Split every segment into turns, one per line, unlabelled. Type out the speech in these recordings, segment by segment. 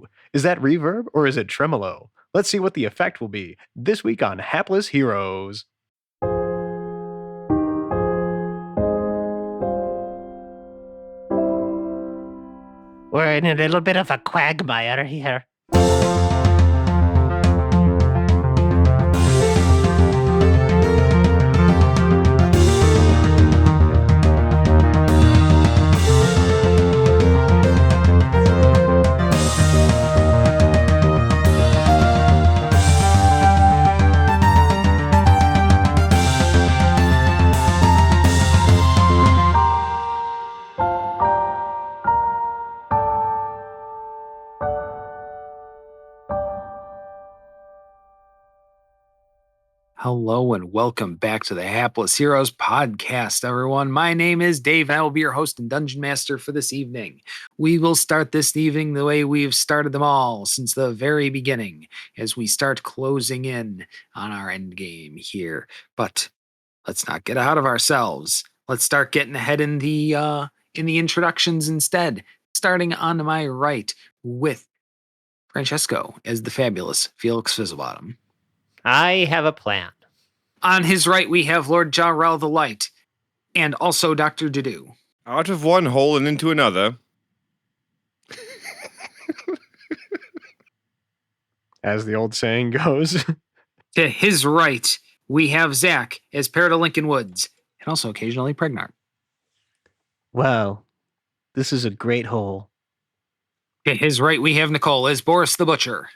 Ooh, is that reverb or is it tremolo? Let's see what the effect will be this week on Hapless Heroes.
We're in a little bit of a quagmire here.
Hello and welcome back to the Hapless Heroes podcast, everyone. My name is Dave, and I will be your host and dungeon master for this evening. We will start this evening the way we've started them all since the very beginning, as we start closing in on our end game here. But let's not get ahead of ourselves. Let's start getting ahead in the introductions instead. Starting on my right with Francesco as the fabulous Felix Fizzlebottom.
I have a plan.
On his right, we have Lord Jarrell the Light, and also Dr. Dudu.
Out of one hole and into another.
As the old saying goes.
To his right, we have Zach as Parrot of Lincoln Woods, and also occasionally Pregnart.
Wow, this is a great hole.
To his right, we have Nicole as Boris the Butcher.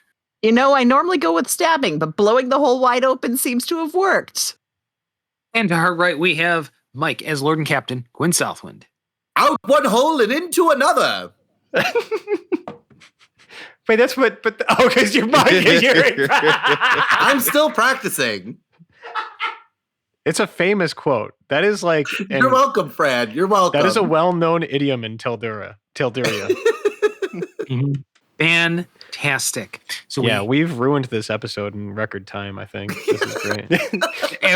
You know, I normally go with stabbing, but blowing the hole wide open seems to have worked.
And to her right, we have Mike as Lord and Captain Gwyn Southwind.
Out one hole and into another.
Wait, that's what, because your mic is hearing.
I'm still practicing.
It's a famous quote. That is like...
You're welcome, Fred. You're welcome.
That is a well-known idiom in Telduria.
Mm-hmm. Fantastic. So
yeah, we've ruined this episode in record time, I think. This is great.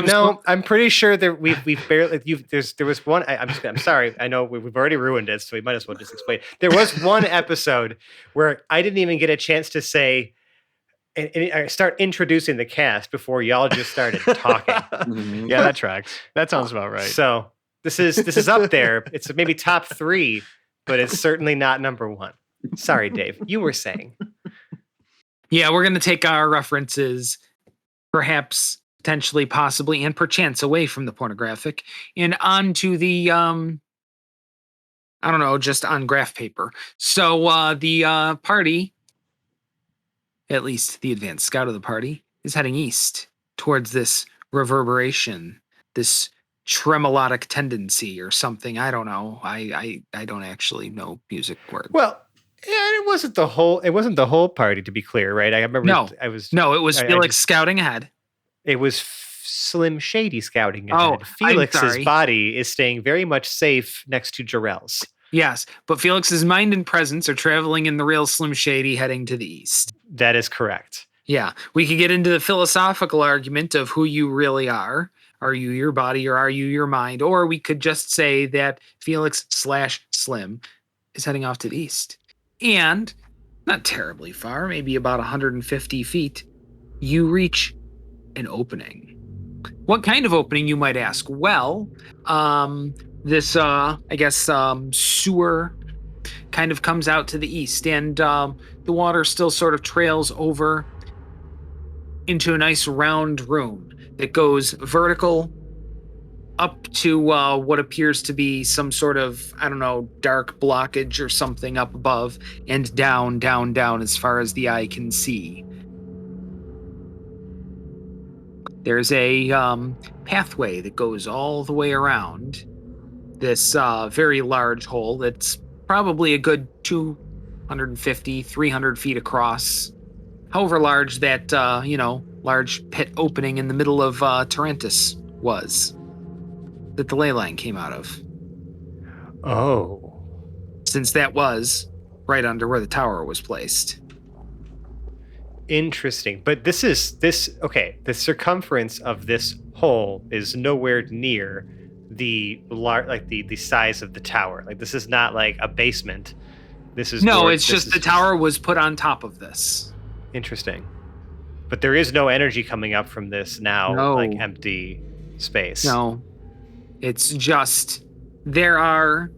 No, I'm pretty sure that we've barely... there was one... I'm sorry. I know we've already ruined it, so we might as well just explain. There was one episode where I didn't even get a chance to say... And I start introducing the cast before y'all just started talking.
Mm-hmm. Yeah, that tracks. That sounds about right.
So this is up there. It's maybe top 3, but it's certainly not number 1. Sorry, Dave. You were saying.
Yeah, we're going to take our references, perhaps, potentially, possibly, and perchance away from the pornographic and onto the, I don't know, just on graph paper. So the party, at least the advanced scout of the party, is heading east towards this reverberation, this tremolotic tendency or something. I don't know. I don't actually know music words.
Well, yeah, it wasn't the whole party, to be clear, right? I remember.
It was Felix scouting ahead.
It was Slim Shady scouting ahead. Felix's body is staying very much safe next to Jarrell's.
Yes, but Felix's mind and presence are traveling in the real Slim Shady heading to the east.
That is correct.
Yeah, we could get into the philosophical argument of who you really are. Are you your body or are you your mind? Or we could just say that Felix/Slim is heading off to the east. And not terribly far, maybe about 150 feet, you reach an opening. What kind of opening, you might ask? Well, this, sewer kind of comes out to the east, and the water still sort of trails over into a nice round room that goes vertical up to what appears to be some sort of, dark blockage or something up above, and down as far as the eye can see. There's a pathway that goes all the way around this very large hole that's probably a good 250, 300 feet across. However large that, large pit opening in the middle of Tarantis was, that the ley line came out of.
Oh.
Since that was right under where the tower was placed.
Interesting. But the circumference of this hole is nowhere near the size of the tower. Like, this is not like a basement This is
No,
more-
it's
this
just
is
the tower was put on top of this.
Interesting. But there is no energy coming up from this now,
No.
like empty space.
No, it's just there are,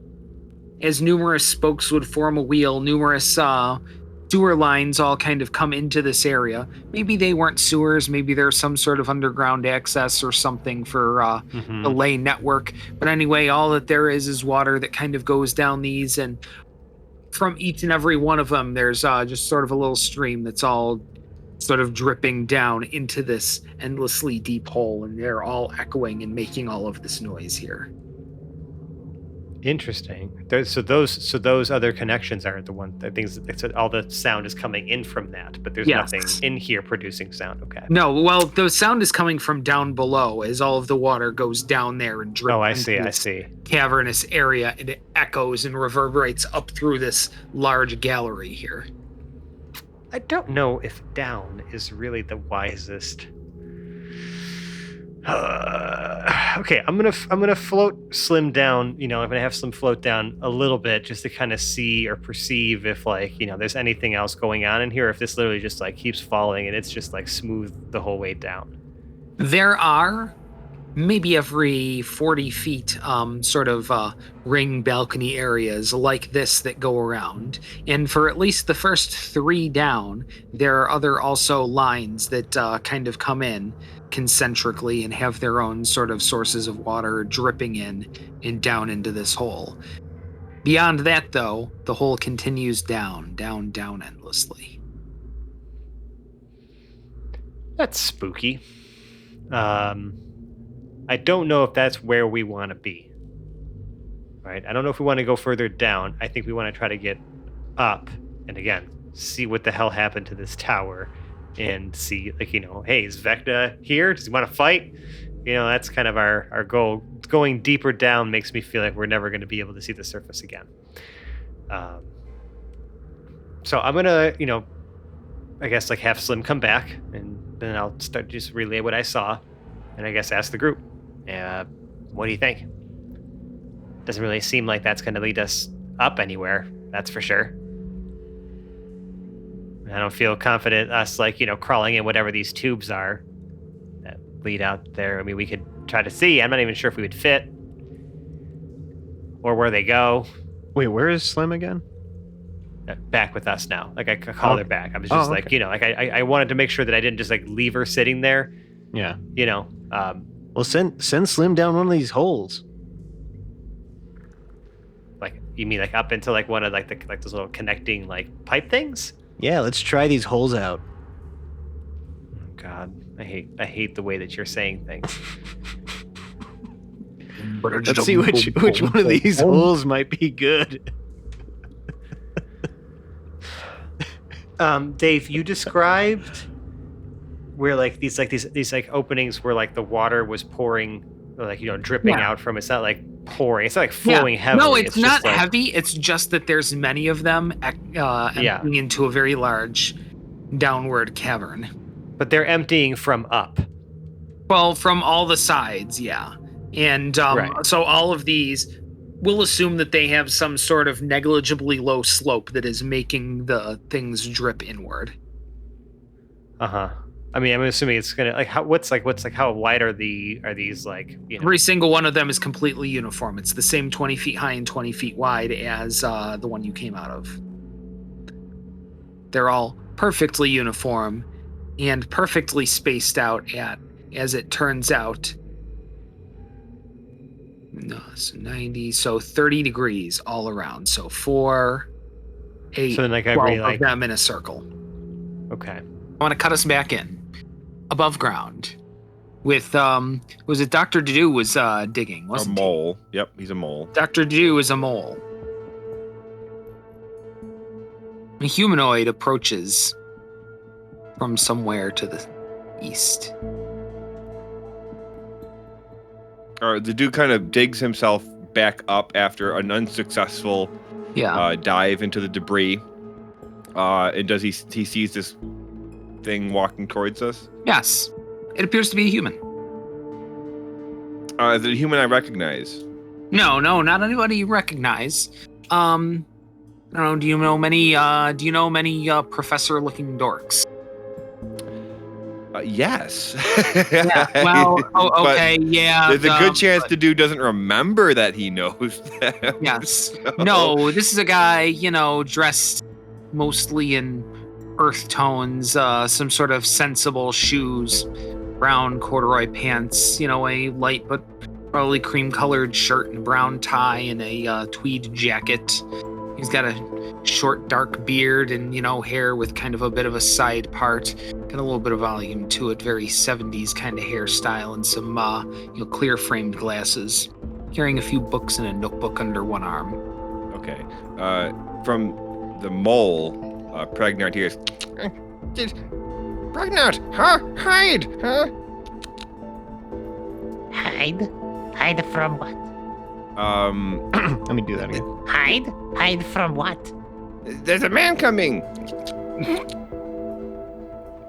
as numerous spokes would form a wheel, numerous sewer lines all kind of come into this area. Maybe they weren't sewers, maybe there's some sort of underground access or something for the lay network. But anyway, all that there is water that kind of goes down these, and from each and every one of them, there's just sort of a little stream that's all sort of dripping down into this endlessly deep hole, and they're all echoing and making all of this noise here.
Interesting. So those other connections are the things that all the sound is coming in from that, but there's
Yes.
nothing in here producing sound. Okay.
No, well, the sound is coming from down below as all of the water goes down there and drips
Oh, I
into
see. I
this
see.
cavernous area, and it echoes and reverberates up through this large gallery here.
I don't know if down is really the wisest. Okay, I'm gonna float Slim down. I'm gonna have Slim float down a little bit just to kind of see or perceive if there's anything else going on in here. If this literally just keeps falling and it's just smooth the whole way down.
There are maybe every 40 feet sort of ring balcony areas like this that go around, and for at least the first 3 down there are other also lines that kind of come in concentrically and have their own sort of sources of water dripping in and down into this hole. Beyond that, though, the hole continues down endlessly.
That's spooky. I don't know if that's where we want to be. Right? I don't know if we want to go further down. I think we want to try to get up and again see what the hell happened to this tower and see hey, is Vecna here? Does he want to fight? That's kind of our goal. Going deeper down makes me feel like we're never going to be able to see the surface again. So I'm gonna I guess have Slim come back, and then I'll start just relay what I saw, and I guess ask the group, what do you think? Doesn't really seem like that's going to lead us up anywhere, that's for sure. I don't feel confident us crawling in whatever these tubes are that lead out there. I mean, we could try to see. I'm not even sure if we would fit or where they go.
Wait, where is Slim again?
Back with us now. I called her back. I was just
okay.
I wanted to make sure that I didn't just leave her sitting there.
Yeah.
Well,
send Slim down one of these holes.
You mean up into one of those little connecting pipe things?
Yeah, let's try these holes out.
Oh God, I hate the way that you're saying things.
Let's see which one of these holes might be good.
Dave, you described where these openings where the water was pouring, or dripping out from. It's not pouring. It's not flowing heavily.
No, it's not
just
heavy. It's just that there's many of them emptying into a very large downward cavern.
But they're emptying from up.
Well, from all the sides, yeah. And
Right.
So all of these, we'll assume that they have some sort of negligibly low slope that is making the things drip inward.
Uh-huh. I mean, I'm assuming it's gonna how wide are these
Every single one of them is completely uniform. It's the same 20 feet high and 20 feet wide as the one you came out of. They're all perfectly uniform and perfectly spaced out at, as it turns out, no, so 90, so 30 degrees all around. So 4, 8,
So then
12 of them in a circle.
Okay.
I want to cut us back in above ground with was it Dr. Dedu was digging,
A
wasn't he?
mole. Yep, he's a mole.
Dr. Dedu is a mole. A humanoid approaches from somewhere to the east.
The dude kind of digs himself back up after an unsuccessful
Yeah.
dive into the debris. And does he sees this thing walking towards us?
Yes. It appears to be a human.
Is it a human I recognize?
No, not anybody you recognize. I don't know. Do you know many professor-looking dorks?
Yes.
Yeah. Well,
But
okay. Yeah.
there's a good chance the dude doesn't remember that he knows them.
Yes.
So-
No, this is a guy, dressed mostly in earth tones, some sort of sensible shoes, brown corduroy pants, a light but probably cream-colored shirt and a brown tie and a tweed jacket. He's got a short, dark beard and, hair with kind of a bit of a side part. Got a little bit of volume to it, very 70s kind of hairstyle and some, clear-framed glasses. Carrying a few books and a notebook under one arm.
Okay. From the mole, Pregnant hears, Pregnant, huh? Hide, huh?
Hide? Hide from what?
Let me do that again.
Hide? Hide from what?
There's a man coming.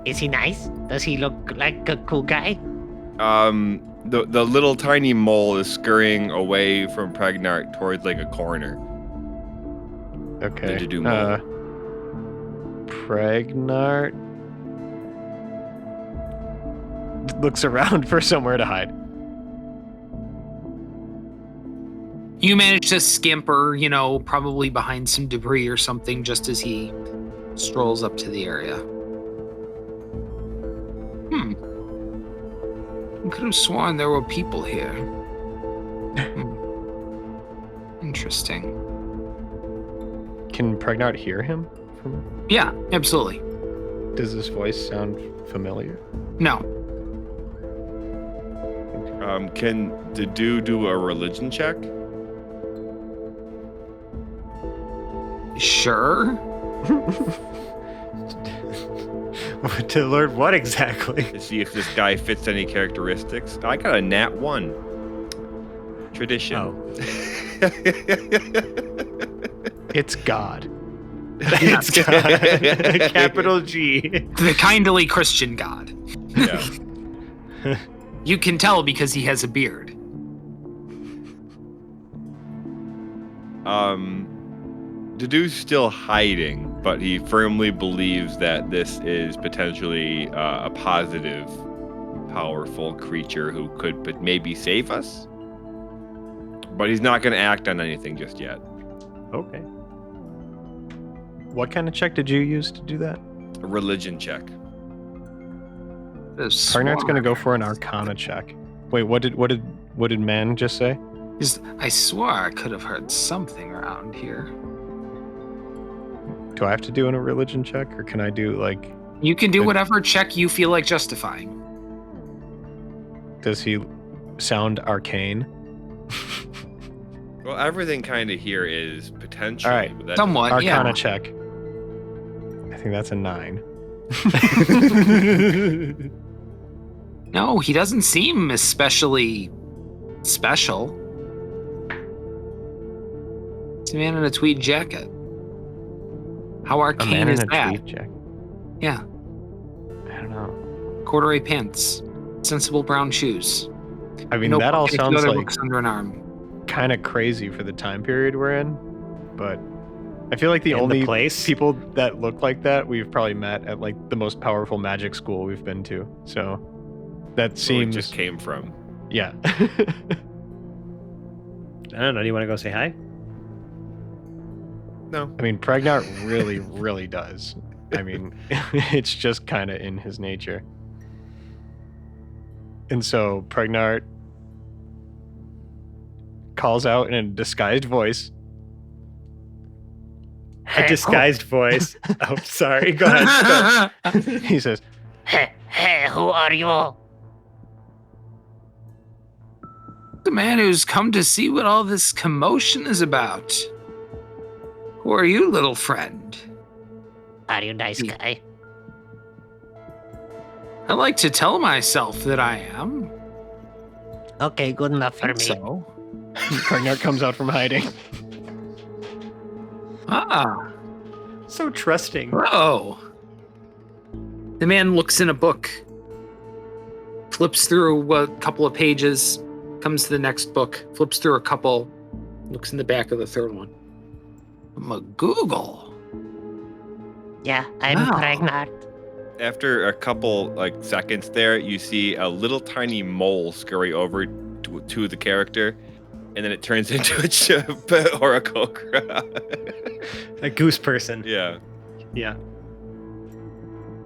Is he nice? Does he look like a cool guy?
The little tiny mole is scurrying away from Pregnant towards like a corner.
Okay.
To do more.
Pregnant looks around for somewhere to hide.
You manage to scamper, probably behind some debris or something just as he strolls up to the area. I could have sworn there were people here. Interesting.
Can Pregnant hear him?
Yeah, absolutely.
Does this voice sound familiar?
No.
Can the dude do a religion check?
Sure.
To learn what exactly?
To see if this guy fits any characteristics. I got a nat 1. Tradition.
Oh.
It's God.
It's God. Capital G.
The kindly Christian God.
Yeah.
You can tell because he has a beard.
The dude's still hiding, but he firmly believes that this is potentially a positive, powerful creature who could maybe save us. But he's not going to act on anything just yet.
Okay. What kind of check did you use to do that?
A religion check.
Pregnant's going to go for an Arcana check. Wait, what did man just say?
I swore I could have heard something around here.
Do I have to do a religion check, or can I do like?
You can do whatever check you feel like justifying.
Does he sound arcane?
Well, everything kind of here is potentially.
All right.
But that
Somewhat,
Arcana
yeah.
check. I think that's a 9.
No, he doesn't seem especially special. It's a man in a tweed jacket. How
A
arcane
man
is
in a
that?
tweed jacket.
Yeah.
I don't know.
Corduroy pants, sensible brown shoes.
I mean,
No
that all
pocket,
sounds
other
like
books under an arm.
kind of crazy for the time period we're in, but I feel like the
And
only
the place?
people that look like that we've probably met at like the most powerful magic school we've been to. So that
where it
seems
just came from.
yeah.
I don't know. Do you want to go say hi?
No.
I mean, Pregnant really, really does. I mean, it's just kind of in his nature. And so Pregnant calls out in a disguised voice.
A disguised voice. Oh, sorry. Go ahead.
He says,
Hey, who are you?
The man who's come to see what all this commotion is about. Who are you, little friend?
Are you nice guy?
I like to tell myself that I am.
Okay, good enough for me.
So.
Pregnant comes out from hiding.
Ah.
So trusting.
Oh. The man looks in a book, flips through a couple of pages, comes to the next book, flips through a couple, looks in the back of the third one. McGoogle.
Yeah, I'm
Wow.
pregnant.
After a couple seconds there, you see a little tiny mole scurry over to the character, and then it turns into a Oracocra.
A goose person.
Yeah.
Yeah.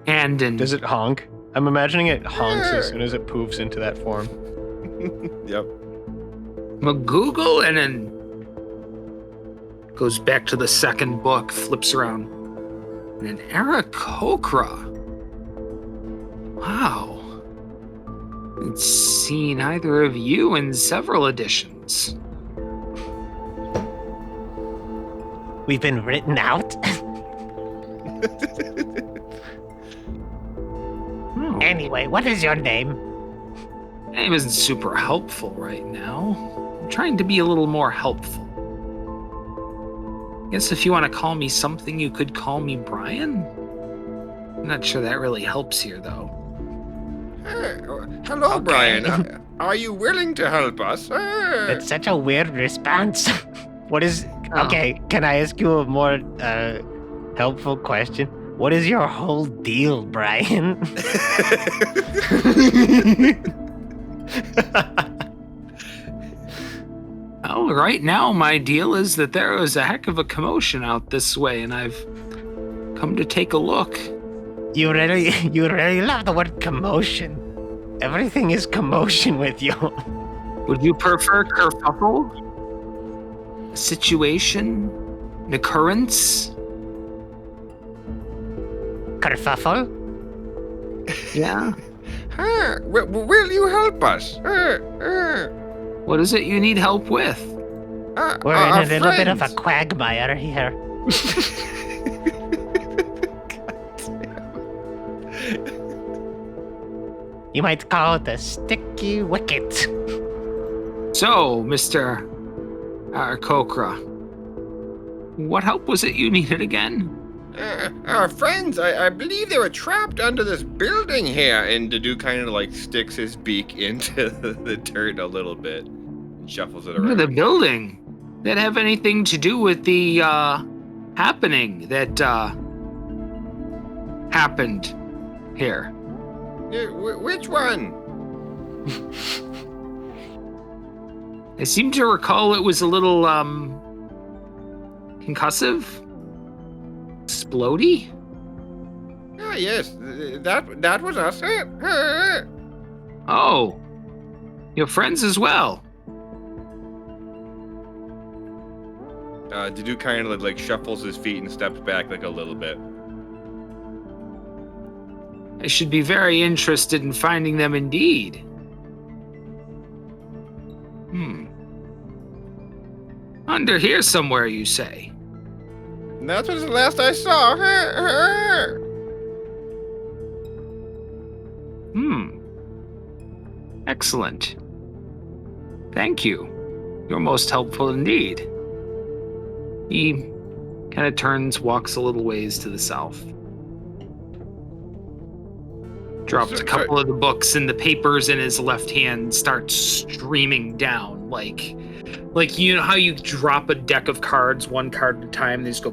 And
Does it honk? I'm imagining it honks as soon as it poofs into that form.
Yep.
McGoogle, and then goes back to the second book, flips around. And an Aarakocra. Wow. I've seen either of you in several editions.
We've been written out.
Oh,
Anyway, what is your name?
my name isn't super helpful right now. I'm trying to be a little more helpful. Guess if you want to call me something, you could call me Brian. I'm not sure that really helps here, though.
Hello,
Okay.
Brian. Are you willing to help us?
That's such a weird response. What is...
Oh.
Okay, can I ask you a more helpful question? What is your whole deal, Brian?
Oh, right now my deal is that there is a heck of a commotion out this way, and I've come to take a look.
You really love the word commotion. Everything is commotion with you.
Would you prefer kerfuffle? A situation? An occurrence?
Kerfuffle?
Yeah?
Will you help us?
What is it you need help with?
We're in a little bit of a quagmire here. You might call it a sticky wicket.
So, Mr. Aarakocra, what help was it you needed again?
Our friends, I believe they were trapped under this building here. And Dadu kind of sticks his beak into the dirt a little bit and shuffles it
Under
around.
the building? That have anything to do with the happening that happened here?
Which one?
I seem to recall it was a little concussive, explodey.
Ah, yes, that was us.
Oh, your friends as well.
Dadu kind of shuffles his feet and steps back a little bit.
I should be very interested in finding them indeed. Under here somewhere, you say?
That was the last I saw.
Excellent. Thank you. You're most helpful indeed. He kind of turns, walks a little ways to the south. Drops a couple of the books, and the papers in his left hand start streaming down, like you know how you drop a deck of cards one card at a time, they just go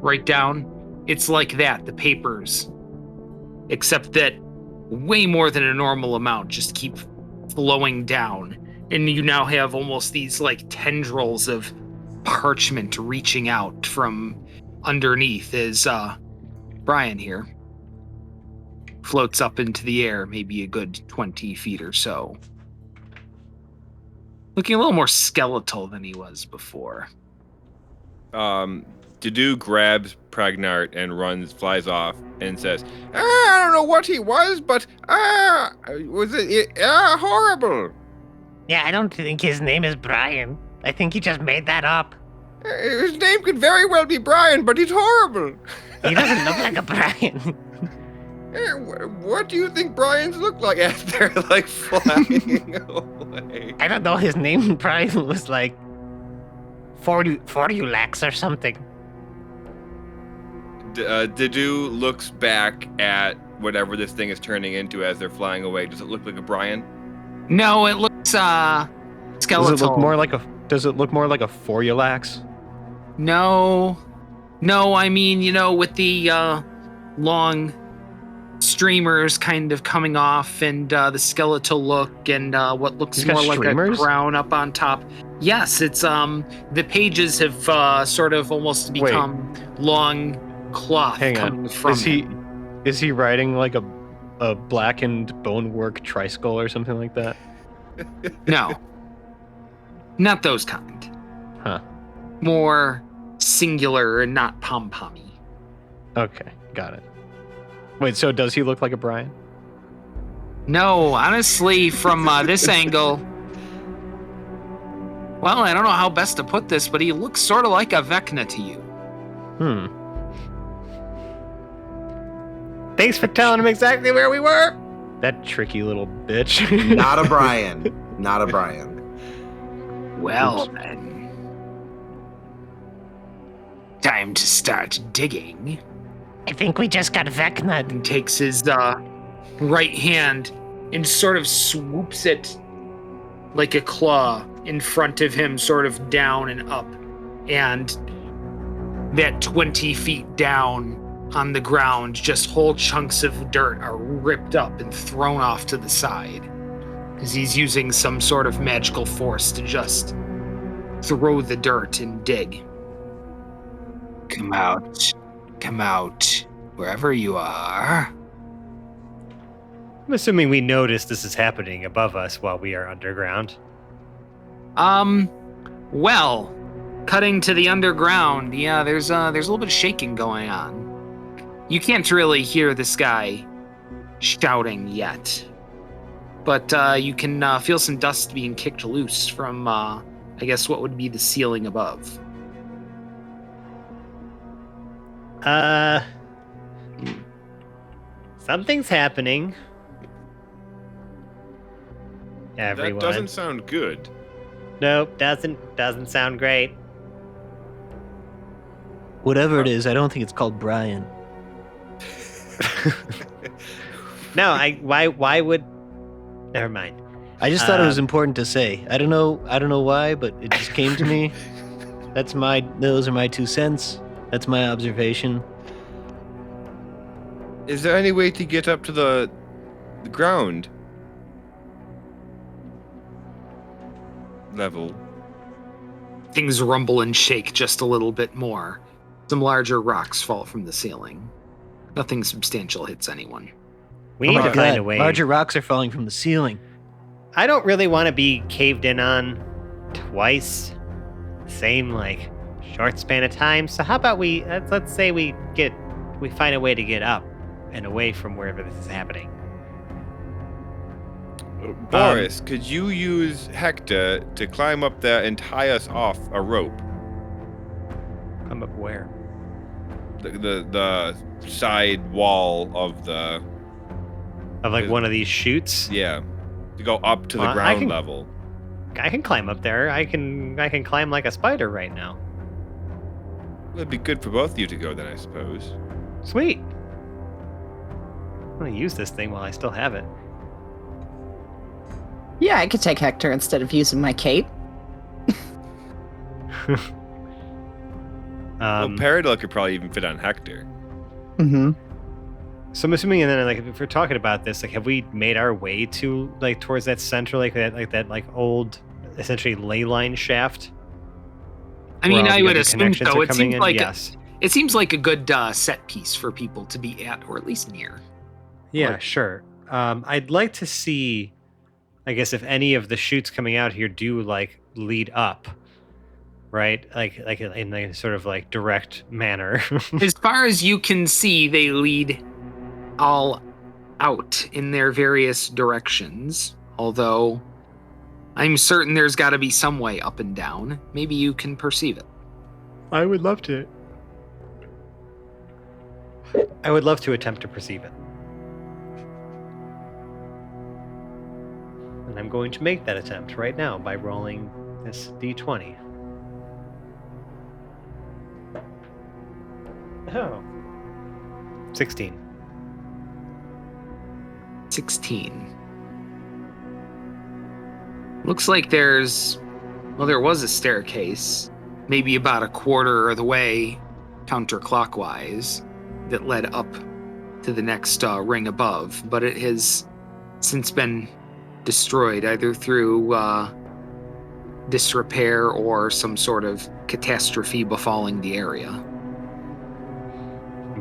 right down. It's like that, the papers, except that way more than a normal amount just keep flowing down, and you now have almost these tendrils of parchment reaching out from underneath as Brian here floats up into the air, maybe a good 20 feet or so. Looking a little more skeletal than he was before.
Dadu grabs Pragnart and flies off, and says, I don't know what he was, but was it horrible.
Yeah, I don't think his name is Brian. I think he just made that up.
His name could very well be Brian, but he's horrible.
He doesn't look like a Brian.
What do you think Brian's look like as they're flying away?
I don't know, his name Brian was 40 lakhs or something.
Dadu looks back at whatever this thing is turning into as they're flying away. Does it look like a Brian?
No, it looks skeletal.
Does it look more like a Foriolax?
No, I mean, with the long streamers kind of coming off and the skeletal look and what looks
He's got
more like a
streamers?
crown up on top. Yes, it's the pages have sort of almost
Wait.
become long cloth
Hang
coming
on.
from him.
Is he riding like a blackened bonework tricycle or something like that?
No, not those kind.
Huh.
More singular and not pom-pommy.
Okay, got it. Wait, so does he look like a Brian?
No, honestly, from this angle, well, I don't know how best to put this, but he looks sort of like a Vecna to you.
Thanks for telling him exactly where we were.
That tricky little bitch.
Not a Brian. Not a Brian.
Well,
Oops.
then. Time to start digging.
I think we just got Vecna.
And takes his right hand and sort of swoops it like a claw in front of him, sort of down and up. And that 20 feet down on the ground, just whole chunks of dirt are ripped up and thrown off to the side. Because he's using some sort of magical force to just throw the dirt and dig. Come out, wherever you are.
I'm assuming we notice this is happening above us while we are underground.
Well, cutting to the underground, yeah, there's a little bit of shaking going on. You can't really hear this guy shouting yet, but you can feel some dust being kicked loose from, I guess, what would be the ceiling above.
Something's happening. Everyone.
That doesn't sound good.
Nope, doesn't sound great.
Whatever it is, I don't think it's called Brian.
No, why would never mind.
I just thought it was important to say. I don't know why, but it just came to me. Those are my 2 cents. That's my observation.
Is there any way to get up to the ground level?
Things rumble and shake just a little bit more. Some larger rocks fall from the ceiling. Nothing substantial hits anyone.
We need
my
to find
God,
a way.
Larger rocks are falling from the ceiling.
I don't really want to be caved in on twice. Same like short span of time. So how about let's say we find a way to get up and away from wherever this is happening.
Boris, could you use Hector to climb up there and tie us off a rope?
Come up where?
The side wall of the
Of like one of these chutes?
yeah, to go up to the
Well, I
ground
can-
level.
I can climb up there. I can climb like a spider right now.
It'd be good for both of you to go then, I suppose.
Sweet. I'm gonna use this thing while I still have it.
Yeah, I could take Hector instead of using my cape.
Well, Peridot could probably even fit on Hector.
Mm-hmm.
So I'm assuming, and then like if we're talking about this, like have we made our way to like towards that center, like that old, essentially ley line shaft?
I mean,
where all
I
the
would
other
assume
connections
so.
are
It
coming
seems
in?
like
Yes.
it seems like a good set piece for people to be at, or at least near.
Yeah,
Like-
sure. I'd like to see, I guess, if any of the chutes coming out here do like lead up, right? Like in a sort of like direct manner.
As far as you can see, they lead all out in their various directions. Although, I'm certain there's got to be some way up and down. Maybe you can perceive it.
I would love to. I would love to attempt to perceive it. And I'm going to make that attempt right now by rolling this d20. Oh. 16.
16. Looks like there was a staircase maybe about a quarter of the way counterclockwise that led up to the next ring above, but it has since been destroyed either through disrepair or some sort of catastrophe befalling the area.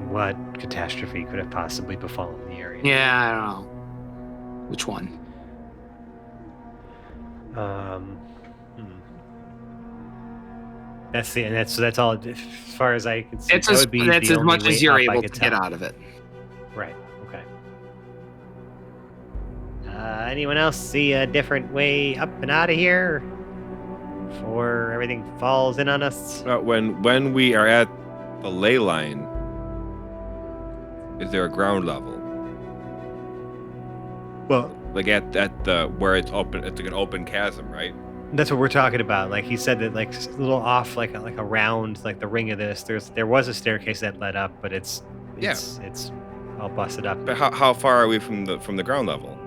What catastrophe could have possibly befallen the area?
Yeah, I don't know. Which one?
That's all. As far as I can see,
That's as much as you're able to get out of it.
Right. Okay. Anyone else see a different way up and out of here before everything falls in on us?
When we are at the ley line, is there a ground level?
Well,
Like at the where it's open, it's like an open chasm, right?
that's what we're talking about. Like he said that, like a little off, like around, like the ring of this. There was a staircase that led up, but it's all busted up.
But how far are we from the ground level?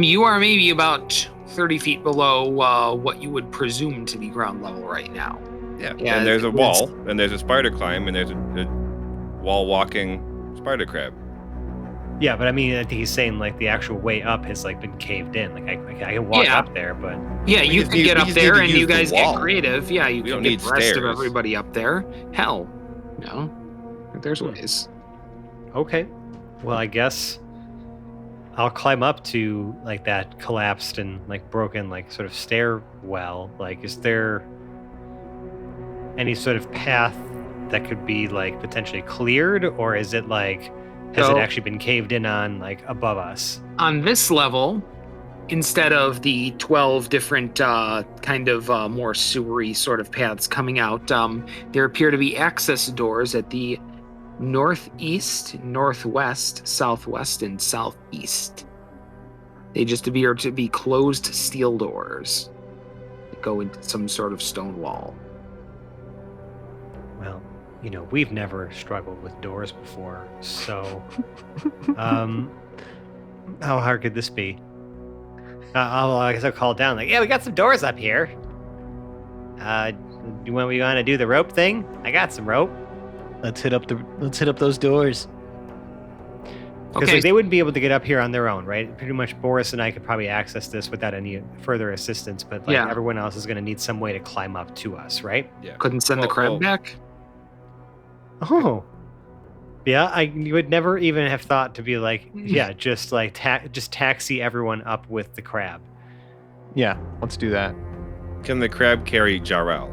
You are maybe about 30 feet below what you would presume to be ground level right now.
Yeah.
Yeah,
And there's a
it's-
wall, and there's a spider climb, and there's a wall walking spider crab.
Yeah, but I mean, I think he's saying like the actual way up has like been caved in. Like I can walk
Yeah.
up there, but
Yeah,
We
you
just
can
need-
get
we
up
just need
there
to
and
use
you
the
guys get
wall.
creative. Yeah, you
We
can
don't
get
need
the rest of
stairs.
everybody up there. Hell, there's
Hmm.
ways.
okay. Well, I guess I'll climb up to like that collapsed and like broken like sort of stairwell. Like, is there any sort of path that could be like potentially cleared, or is it like has it
So-
actually been caved in on like above us?
On this level, instead of the 12 different kind of more sewery sort of paths coming out, there appear to be access doors at the northeast, northwest, southwest, and southeast. They just appear to be closed steel doors that go into some sort of stone wall.
Well, you know, we've never struggled with doors before, so how hard could this be? I guess I'll call down like, yeah, we got some doors up here. We want to do the rope thing? I got some rope.
Let's hit up those doors.
Because
Okay,
they wouldn't be able to get up here on their own, right? Pretty much Boris and I could probably access this without any further assistance, but like
Yeah.
everyone else is going to need some way to climb up to us, right?
Yeah.
couldn't send the
Well,
crab
well,
back?
Oh. Yeah, you would never even have thought to be like, yeah, just like just taxi everyone up with the crab.
Yeah, let's do that.
Can the crab carry Jarrell?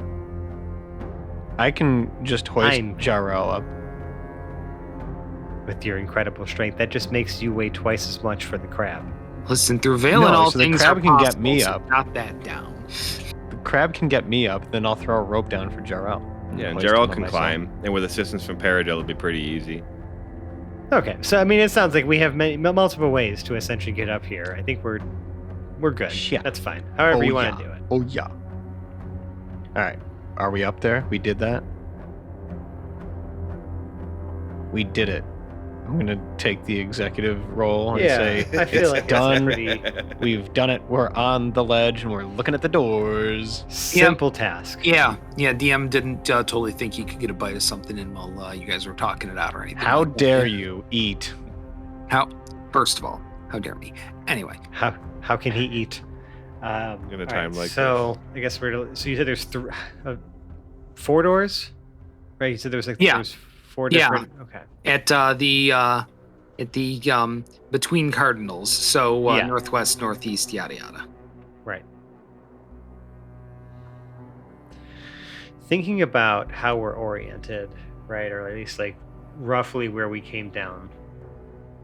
I can just hoist
I'm-
Jarrell up.
With your incredible strength, that just makes you weigh twice as much for the crab.
Listen, through veil
No,
and all
so the
things
crab
are
can get
possible,
me
so
up.
Jot that down.
The crab can get me up, then I'll throw a rope down for Jarrell.
Yeah, and
Hoist him
Jarrell
on
can
myself.
climb, and with assistance from Paradil, it'll be pretty easy.
Okay, so I mean, it sounds like we have multiple ways to essentially get up here. I think we're good.
Yeah.
That's fine. However
Oh,
you want
yeah.
to do it.
Oh yeah. All right. Are we up there? We did that. We did it. I'm gonna take the executive role and say
I feel
it's
like
done.
that's a pretty
We've done it. We're on the ledge and we're looking at the doors.
simple task.
Yeah, DM didn't totally think you could get a bite of something in while you guys were talking it out or anything.
How
like that.
dare you eat?
First of all, how dare me? Anyway,
How can he eat?
In a
all
time like
so I guess so you said there's 4 doors, right? You said there was like
Yeah.
there's 4
Yeah.
different. Okay.
at the between cardinals, so
Yeah.
northwest, northeast, yada yada.
Right. Thinking about how we're oriented, right, or at least like roughly where we came down.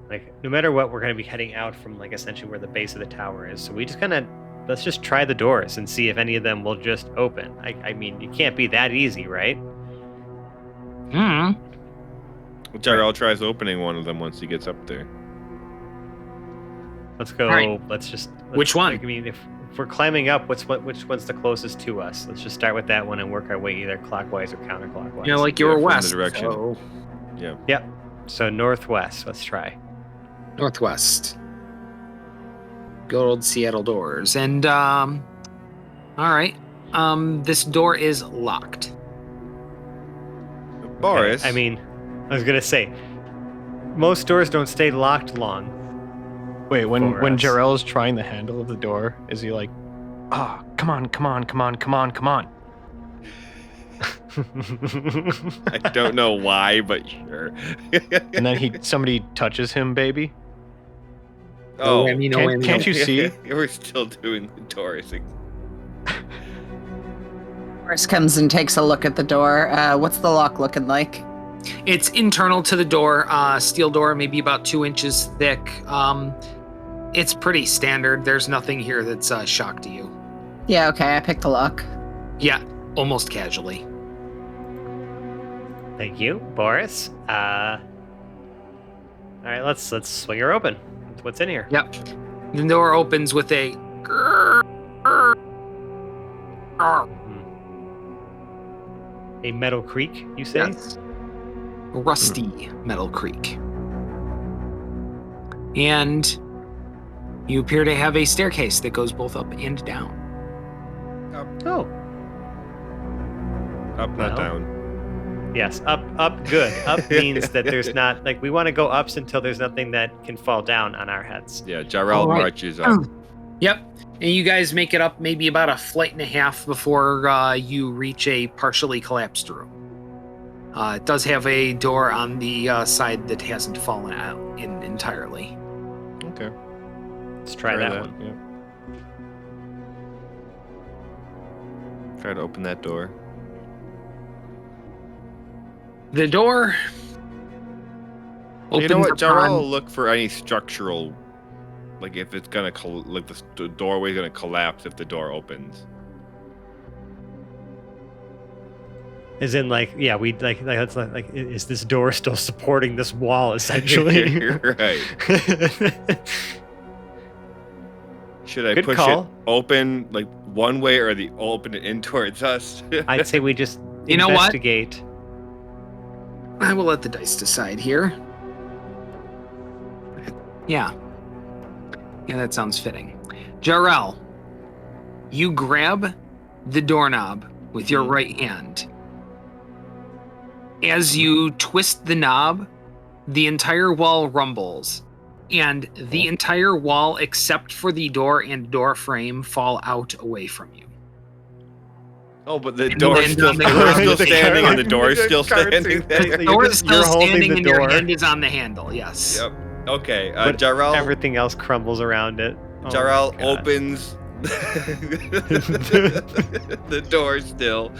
Like no matter what, we're going to be heading out from like essentially where the base of the tower is. So we just kind of let's just try the doors and see if any of them will just open. I mean, it can't be that easy, right?
Hmm.
Jarrell tries opening one of them once he gets up there.
Let's go.
Right. Which one?
Like, I mean, if we're climbing up, which one's the closest to us? Let's just start with that one and work our way either clockwise or counterclockwise.
You know, like you
Yeah,
were
from the
west.
direction.
So
So northwest. Let's try.
northwest. Good old Seattle doors. And all right. This door is locked.
Boris.
I mean, I was gonna say, most doors don't stay locked long.
Wait, when
For us.
Jarrell is trying the handle of the door, is he like, "Ah, come on, come on, come on, come on, come on"?
I don't know why, but sure.
And then somebody touches him, baby.
Oh,
No whammy, no
can't-
whammy,
can't
no
you see?
We're still doing the door thing.
Boris comes and takes a look at the door. What's the lock looking like?
It's internal to the door, steel door, maybe about 2 inches thick. It's pretty standard. There's nothing here that's a shock to you.
Yeah, okay, I picked the lock.
Yeah, almost casually.
Thank you, Boris. All right, let's swing her open. What's in here?
Yep. The door opens with a
A metal creak, you say?
yes, rusty metal creak. And you appear to have a staircase that goes both up and down.
Oh,
Up, not
Well.
down.
yes, up, good. Up means that there's not, like, we want to go ups until there's nothing that can fall down on our heads.
Yeah, Jarrell
All right.
marches up.
Yep. And you guys make it up maybe about a flight and a half before you reach a partially collapsed room. It does have a door on the side that hasn't fallen out entirely.
Okay.
Let's try that one.
Yeah. Try to open that door.
The door
You know
opens
what, Jarrell
upon-
will look for any structural, like if it's gonna, like the doorway's gonna collapse if the door opens.
As in, like, yeah, we like that's like, is this door still supporting this wall? Essentially,
Right. Should I
Good
push
call.
it open like one way or open it in towards us?
I'd say we just
You know what?
investigate.
I will let the dice decide here. Yeah. Yeah, that sounds fitting. Jarrell, you grab the doorknob with your right hand. As you twist the knob, the entire wall rumbles, and the entire wall, except for the door and door frame, fall out away from you.
Oh, but the
And
door's
land
still,
on the
the door's
ground.
still standing and the door's still standing there.
The door is still
You're holding
standing
the
and your
door.
hand is on the handle, yes.
Yep. Okay,
But
Jarrell.
Everything else crumbles around it. Oh my
Jarrell
God.
opens the door still,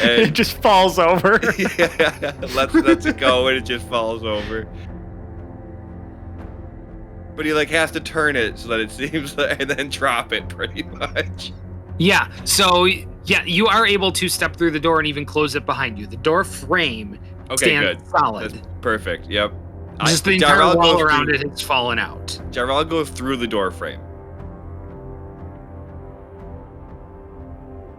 It
and
just falls over.
yeah, lets it go, and it just falls over. But he like has to turn it so that it seems like, and then drop it pretty much.
Yeah, so yeah, you are able to step through the door and even close it behind you. The door frame
Okay,
stands
good.
solid.
That's perfect. Yep.
Just the entire
Jarrell
wall
goes
around
through-
it has fallen out.
Jarrell goes through the door frame.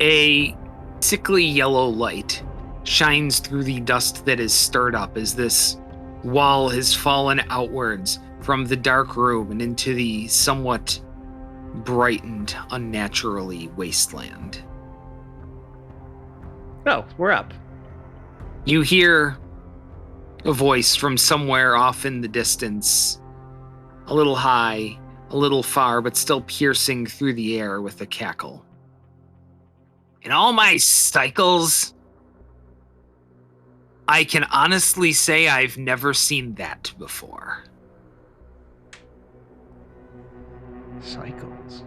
A sickly yellow light shines through the dust that is stirred up as this wall has fallen outwards from the dark room and into the somewhat brightened, unnaturally wasteland.
Oh, we're up.
You hear a voice from somewhere off in the distance, a little high, a little far, but still piercing through the air with a cackle. In all my cycles, I can honestly say I've never seen that before.
Cycles.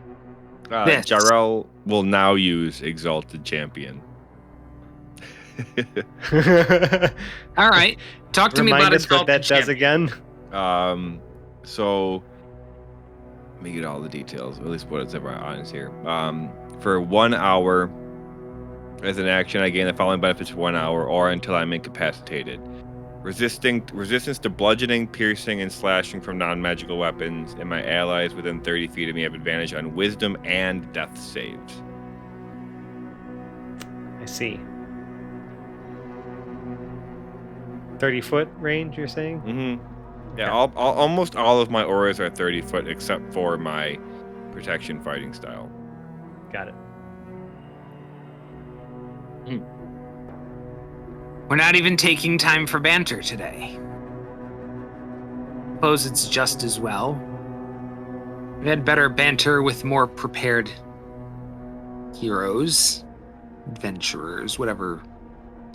This.
Jarrell will now use Exalted Champion.
All right, talk to me
Remind
about
us what that does
Champion.
again.
So let me get all the details, at least what it's ever on is here. For 1 hour, as an action, I gain the following benefits for 1 hour or until I'm incapacitated. Resistance to bludgeoning, piercing, and slashing from non-magical weapons, and my allies within 30 feet of me have advantage on wisdom and death saves.
I see. 30-foot range, you're saying?
Mm-hmm. Yeah, almost all of my auras are 30 foot except for my protection fighting style.
Got it.
We're not even taking time for banter today. Suppose it's just as well. We've had better banter with more prepared heroes, adventurers, whatever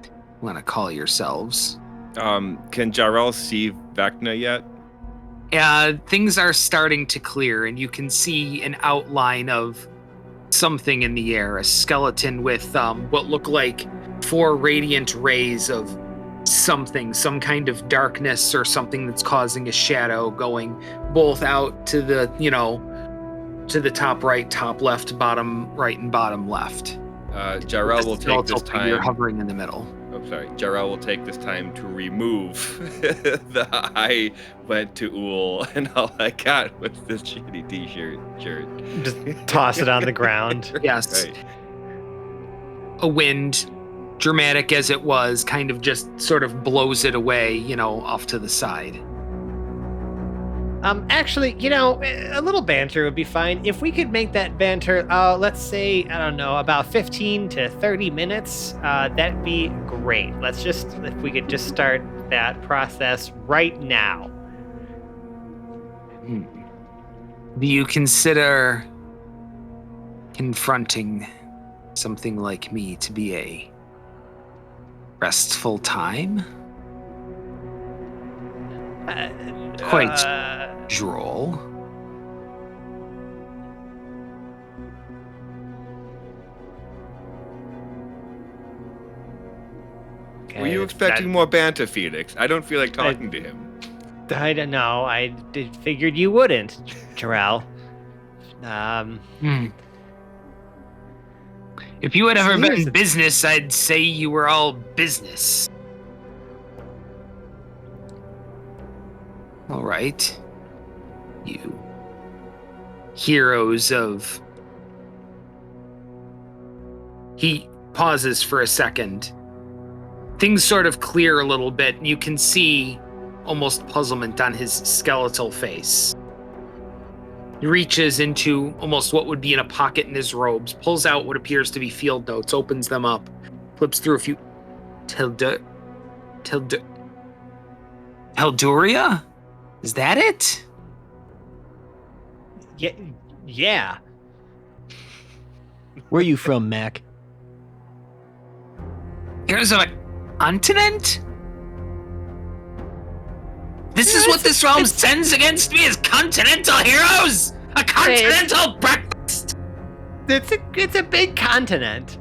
you want to call yourselves.
Can Jarrell see Vecna yet?
Things are starting to clear, and you can see an outline of something in the air, a skeleton with what look like 4 radiant rays of something, some kind of darkness or something that's causing a shadow going both out to the, to the top right, top left, bottom right, and bottom left.
Jarrell will take this
You're
time.
hovering in the middle.
Oh, sorry. Jarrell will take this time to remove the I went to Ool and all I got was this shitty t-shirt.
Just toss it on the ground.
Yes.
Right.
A wind, dramatic as it was, kind of just sort of blows it away, off to the side.
Actually, a little banter would be fine. If we could make that banter, let's say, I don't know, about 15 to 30 minutes, that'd be great. If we could just start that process right now.
Do you consider confronting something like me to be a restful time? Quite droll.
Were you expecting more banter, Felix? I don't feel like talking to him.
I don't know. Figured you wouldn't, Jarrell.
If you had ever
See,
been
here's
in
the-
business, I'd say you were all business. All right. You heroes of... He pauses for a second. Things sort of clear a little bit, and you can see almost puzzlement on his skeletal face. He reaches into almost what would be in a pocket in his robes, pulls out what appears to be field notes, opens them up, flips through a few... Telduria? Is that it?
Yeah.
Where are you from, Mac?
Heroes of a continent? This is what this realm sends against me, is continental heroes? A continental breakfast?
It's a big continent.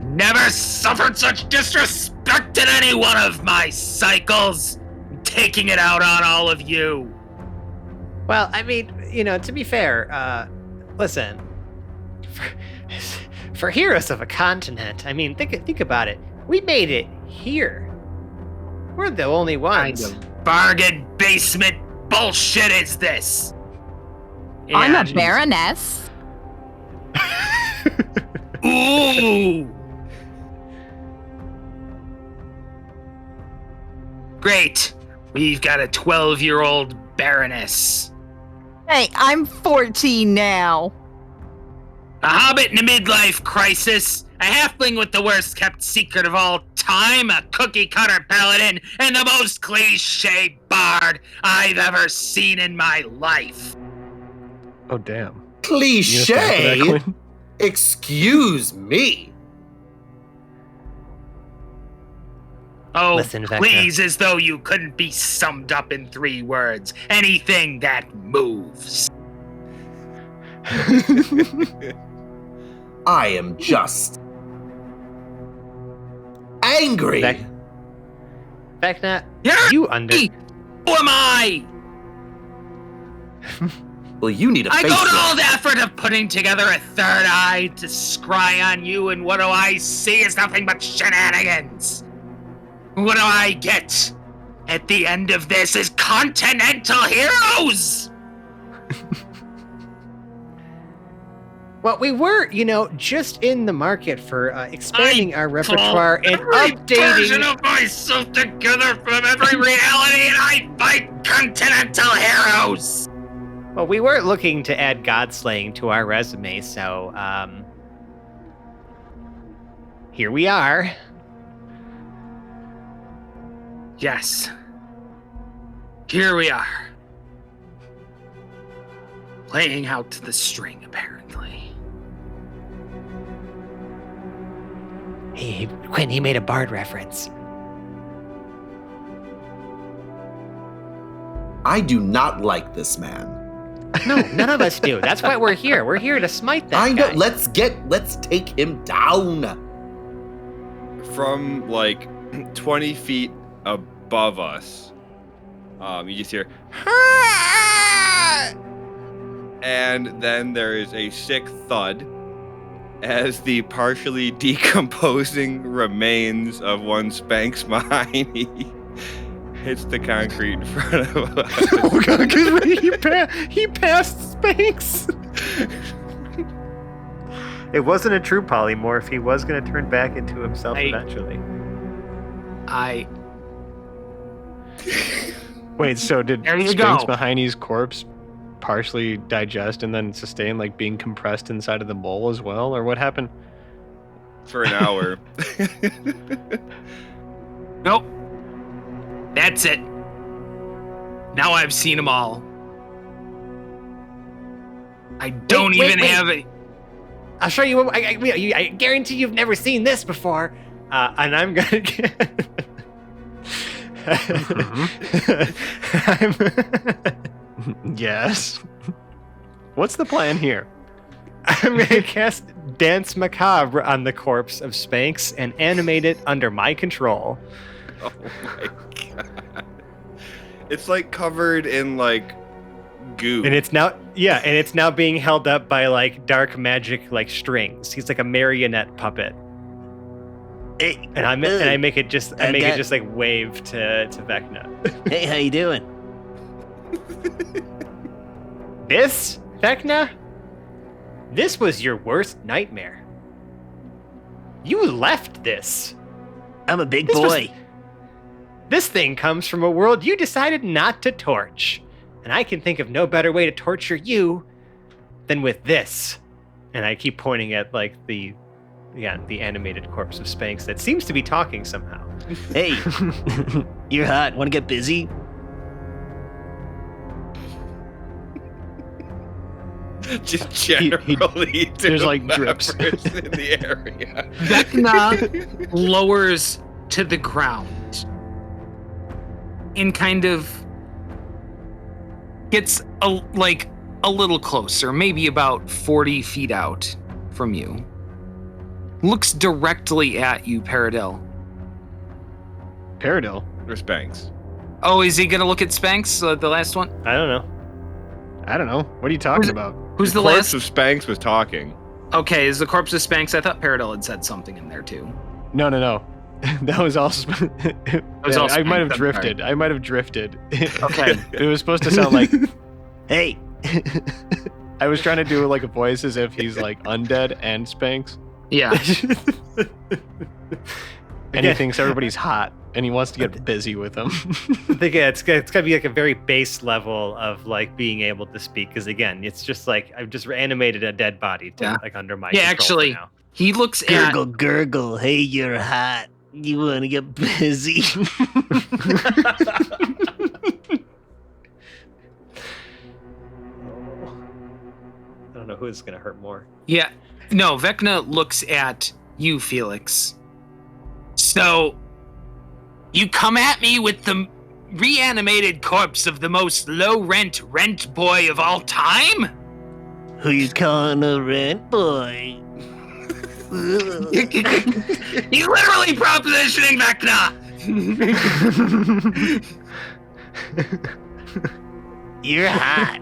Never suffered such disrespect in any one of my cycles. I'm taking it out on all of you.
Well, I mean, to be fair, listen. For heroes of a continent, I mean, think about it. We made it here. We're the only ones.
Kind of bargain basement bullshit is this?
I'm a
And-
baroness.
Ooh! Great. We've got a 12-year-old baroness.
Hey, I'm 14 now.
A hobbit in a midlife crisis. A halfling with the worst kept secret of all time. A cookie-cutter paladin. And the most cliche bard I've ever seen in my life.
Oh, damn.
Cliche?
You gonna stand for that, Quinn?
Excuse me.
Oh,
Listen, Vecna.
please, as though you couldn't be summed up in 3 words. Anything that moves.
I am just angry.
Vecna,
You're
you under.
me. Who am I?
Well, you need a
I
face.
go to all the effort of putting together a third eye to scry on you, and what do I see is nothing but shenanigans. What do I get? At the end of this is continental heroes!
Well, we were, just in the market for expanding our repertoire and
Every version
updating.
of myself together from every reality, and I fight continental heroes!
Well, we were looking to add godslaying to our resume, so here we are.
Yes. Here we are. Playing out to the string, apparently.
Hey, Quinn, he made a Bard reference.
I do not like this man.
No, none of us do. That's why we're here. We're here to smite that
I know.
guy.
Let's take him down.
From like 20 feet above us, you just hear, "Ah!" And then there is a sick thud as the partially decomposing remains of one Spanx Mahoney hits the concrete in front of us.
Oh god, because he passed Spanx. It wasn't a true polymorph. He was going to turn back into himself eventually.
Wait, so did
There you
Sphinx
go.
Mahoney's corpse partially digest and then sustain, like being compressed inside of the mole as well, or what happened?
For an hour.
Nope. That's it. Now I've seen them all. I don't
wait,
even
wait.
have it.
I'll show you. I guarantee you've never seen this before. And I'm gonna get.
Yes. What's the plan here?
I'm gonna cast Dance Macabre on the corpse of Spanx and animate it under my control.
Oh my god. It's like covered in like goo.
And it's now being held up by like dark magic like strings. He's like a marionette puppet.
Hey,
And I make it just
I got-
just like wave to Vecna.
hey, how you doing?
This, Vecna? This was your worst nightmare. You left this.
I'm a big
This was-
boy.
This thing comes from a world you decided not to torch. And I can think of no better way to torture you than with this. And I keep pointing at like the animated corpse of Spanx that seems to be talking somehow.
Hey, you're hot. Want to get busy?
Just generally to
there's, like, drips.
members in the area.
Vecna lowers to the ground and kind of gets a little closer, maybe about 40 feet out from you. Looks directly at you, Paradil.
Paradil?
Or Spanx.
Oh, is he gonna look at Spanx, the last one?
I don't know.
I don't know. What are you talking about?
Who's the
corpse
last?
of Spanx was talking.
Okay, is the corpse of Spanx? I thought Paradil had said something in there too.
No. That was all.
was all
I might have
Spanx, I'm
drifted. I might have drifted.
Okay.
It was supposed to sound like
Hey,
I was trying to do like a voice as if he's like undead and Spanx,
Yeah.
and he thinks everybody's hot, and he wants to get busy with them.
I think it's gotta be like a very base level of like being able to speak. Because again, it's just like I've just animated a dead body to
Yeah.
like under my
Yeah,
control
actually-
for now.
He looks at.
gurgle, gurgle. Hey, you're hot. You want to get busy?
I don't know who is gonna hurt more.
Yeah. No, Vecna looks at you, Felix. So, you come at me with the reanimated corpse of the most low-rent rent boy of all time?
Who you calling a rent boy?
He's literally propositioning Vecna!
You're hot.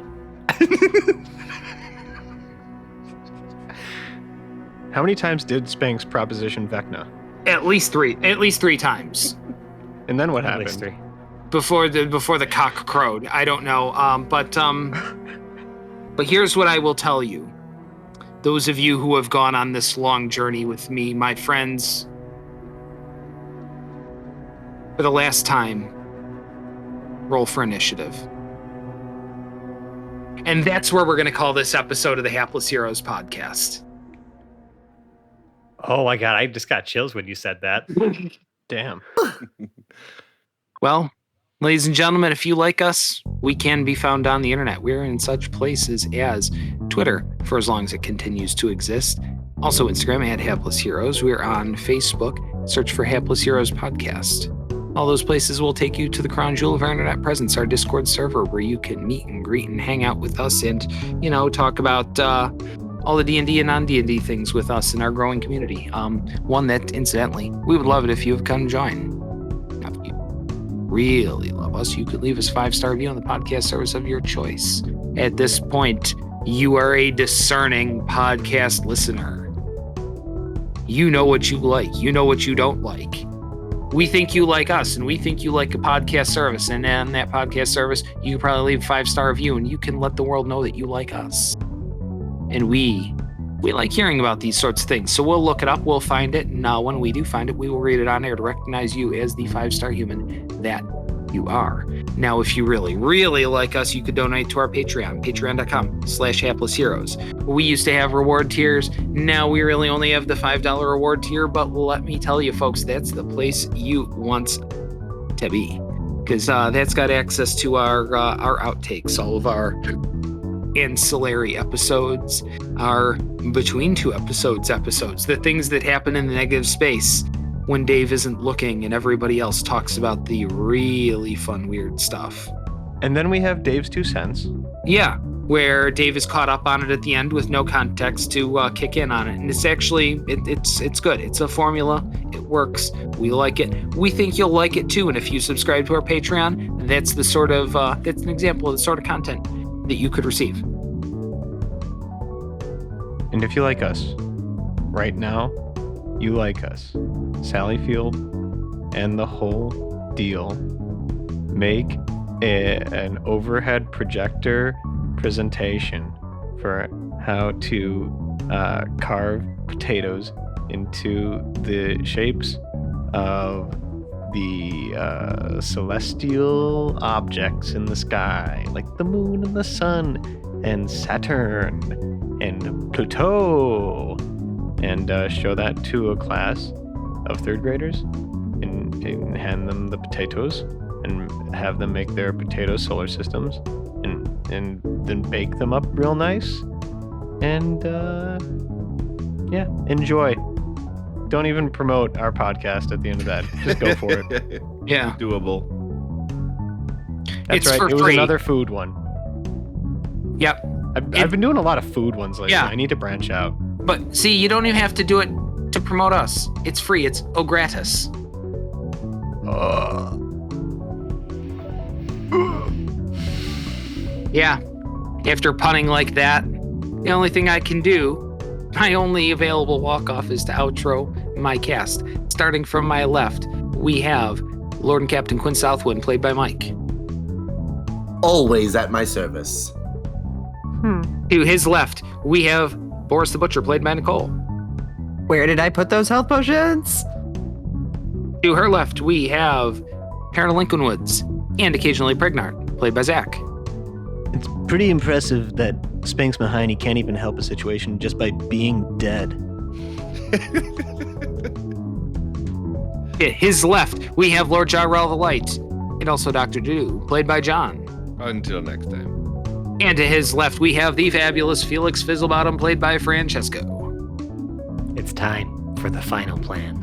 How many times did Spanx proposition Vecna?
At least three times.
And then what
At least
happened?
three.
Before the cock crowed. I don't know. But here's what I will tell you. Those of you who have gone on this long journey with me, my friends, for the last time, roll for initiative. And that's where we're going to call this episode of the Hapless Heroes podcast.
Oh my god, I just got chills when you said that.
Damn.
Well, ladies and gentlemen, if you like us, we can be found on the internet. We're in such places as Twitter, for as long as it continues to exist. Also Instagram at Hapless Heroes. We're on Facebook. Search for Hapless Heroes Podcast. All those places will take you to the crown jewel of our internet presence, our Discord server, where you can meet and greet and hang out with us and, talk about all the D&D and non-D&D things with us in our growing community. One that, incidentally, we would love it if you have come join. Now, if you really love us, you could leave us a 5-star review on the podcast service of your choice. At this point, you are a discerning podcast listener. You know what you like. You know what you don't like. We think you like us, and we think you like a podcast service. And on that podcast service, you can probably leave a 5-star review, and you can let the world know that you like us. And we like hearing about these sorts of things. So we'll look it up, we'll find it, and when we do find it, we will read it on air to recognize you as the 5-star human that you are. Now, if you really, really like us, you could donate to our Patreon, patreon.com/haplessheroes. We used to have reward tiers. Now we really only have the $5 reward tier, but let me tell you, folks, that's the place you want to be, because that's got access to our outtakes, all of our ancillary episodes, our between two episodes, the things that happen in the negative space when Dave isn't looking and everybody else talks about the really fun, weird stuff.
And then we have Dave's 2 cents.
Yeah, where Dave is caught up on it at the end with no context to kick in on it. And it's actually, it's good. It's a formula. It works. We like it. We think you'll like it too. And if you subscribe to our Patreon, that's the sort of, that's an example of the sort of content that you could receive.
And if you like us, right now, you like us, Sally Field and the whole deal, make an overhead projector presentation for how to carve potatoes into the shapes of the celestial objects in the sky, like the moon and the sun and Saturn and Pluto, and show that to a class of 3rd graders and hand them the potatoes and have them make their potato solar systems and then bake them up real nice and enjoy. Don't even promote our podcast at the end of that. Just go for it.
Yeah.
Doable.
That's
It's
right.
for
It was
free.
another food one.
Yep.
I've been doing a lot of food ones lately.
Yeah.
I need to branch out.
But see, you don't even have to do it to promote us. It's free. It's gratis. Yeah. After punning like that, the only thing I can do, my only available walk-off, is to outro my cast. Starting from my left, we have Lord and Captain Quinn Southwind, played by Mike.
Always at my service.
To his left, we have Boris the Butcher, played by Nicole.
Where did I put those health potions?
To her left, we have Harold Lincoln Woods, and occasionally Pregnart, played by Zach.
It's pretty impressive that Spanx Mahoney can't even help a situation just by being dead.
To his left, we have Lord Jarrell the Light, and also Dr. Doo, played by John.
Until next time.
And to his left, we have the fabulous Felix Fizzlebottom, played by Francesco.
It's time for the final plan.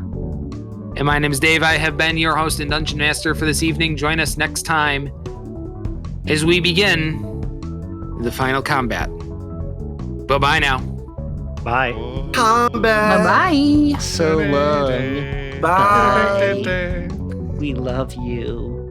And my name is Dave. I have been your host and Dungeon Master for this evening. Join us next time as we begin the final combat. Bye-bye now.
Bye.
Combat.
Bye-bye.
So long.
Bye.
We love you.